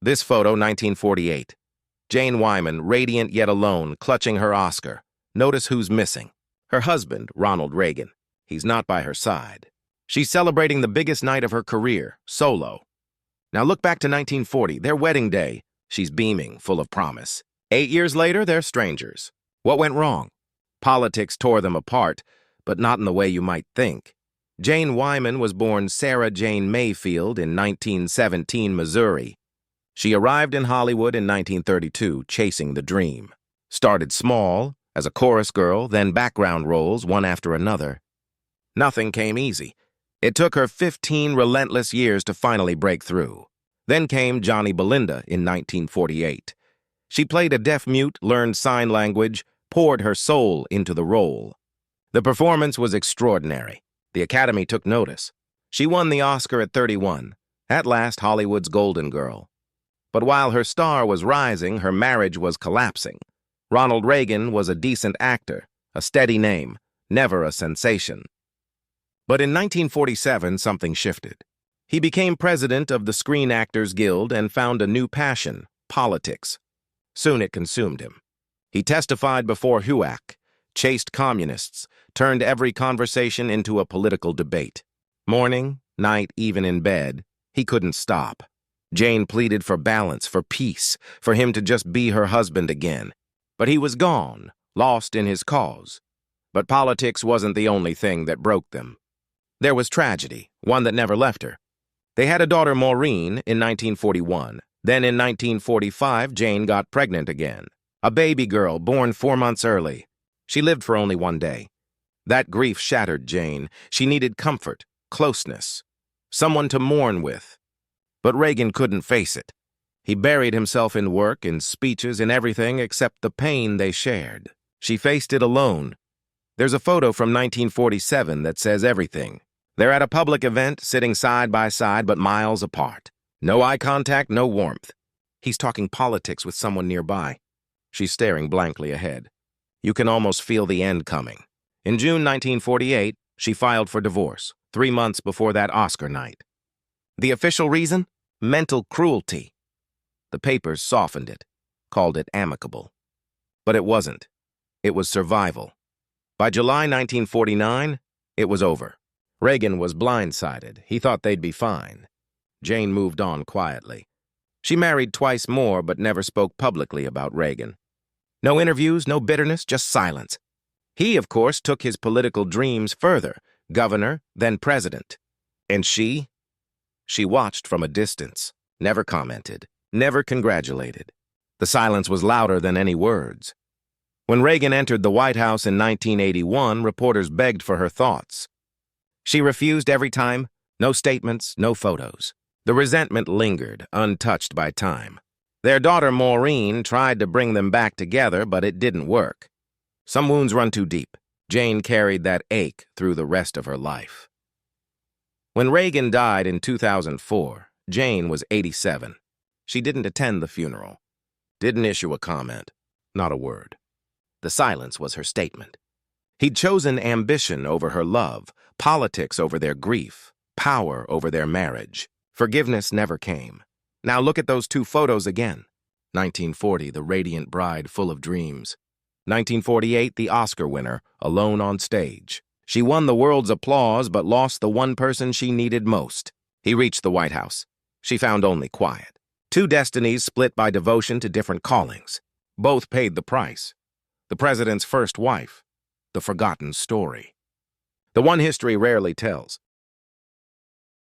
This photo, 1948. Jane Wyman, radiant yet alone, clutching her Oscar. Notice who's missing. Her husband, Ronald Reagan. He's not by her side. She's celebrating the biggest night of her career, solo. Now look back to 1940, their wedding day. She's beaming, full of promise. 8 years later, they're strangers. What went wrong? Politics tore them apart, but not in the way you might think. Jane Wyman was born Sarah Jane Mayfield in 1917, Missouri. She arrived in Hollywood in 1932, chasing the dream. Started small, as a chorus girl, then background roles, one after another. Nothing came easy. It took her 15 relentless years to finally break through. Then came Johnny Belinda in 1948. She played a deaf mute, learned sign language, poured her soul into the role. The performance was extraordinary. The Academy took notice. She won the Oscar at 31, at last Hollywood's golden girl. But while her star was rising, her marriage was collapsing. Ronald Reagan was a decent actor, a steady name, never a sensation. But in 1947, something shifted. He became president of the Screen Actors Guild and found a new passion, politics. Soon it consumed him. He testified before HUAC, chased communists, turned every conversation into a political debate. Morning, night, even in bed, he couldn't stop. Jane pleaded for balance, for peace, for him to just be her husband again. But he was gone, lost in his cause. But politics wasn't the only thing that broke them. There was tragedy, one that never left her. They had a daughter, Maureen, in 1941. Then in 1945, Jane got pregnant again. A baby girl born 4 months early. She lived for only 1 day. That grief shattered Jane. She needed comfort, closeness, someone to mourn with. But Reagan couldn't face it. He buried himself in work, in speeches, in everything except the pain they shared. She faced it alone. There's a photo from 1947 that says everything. They're at a public event, sitting side by side but miles apart. No eye contact, no warmth. He's talking politics with someone nearby. She's staring blankly ahead. You can almost feel the end coming. In June 1948, she filed for divorce, 3 months before that Oscar night. The official reason? Mental cruelty. The papers softened it, called it amicable. But it wasn't. It was survival. By July 1949, it was over. Reagan was blindsided. He thought they'd be fine. Jane moved on quietly. She married twice more but never spoke publicly about Reagan. No interviews, no bitterness, just silence. He, of course, took his political dreams further, governor, then president. And she? She watched from a distance, never commented, never congratulated. The silence was louder than any words. When Reagan entered the White House in 1981, reporters begged for her thoughts. She refused every time, no statements, no photos. The resentment lingered, untouched by time. Their daughter Maureen tried to bring them back together, but it didn't work. Some wounds run too deep. Jane carried that ache through the rest of her life. When Reagan died in 2004, Jane was 87. She didn't attend the funeral, didn't issue a comment, not a word. The silence was her statement. He'd chosen ambition over her love, politics over their grief, power over their marriage. Forgiveness never came. Now look at those 2 photos again. 1940, the radiant bride full of dreams. 1948, the Oscar winner, alone on stage. She won the world's applause but lost the one person she needed most. He reached the White House. She found only quiet. 2 destinies split by devotion to different callings. Both paid the price. The president's first wife. The forgotten story. The one history rarely tells.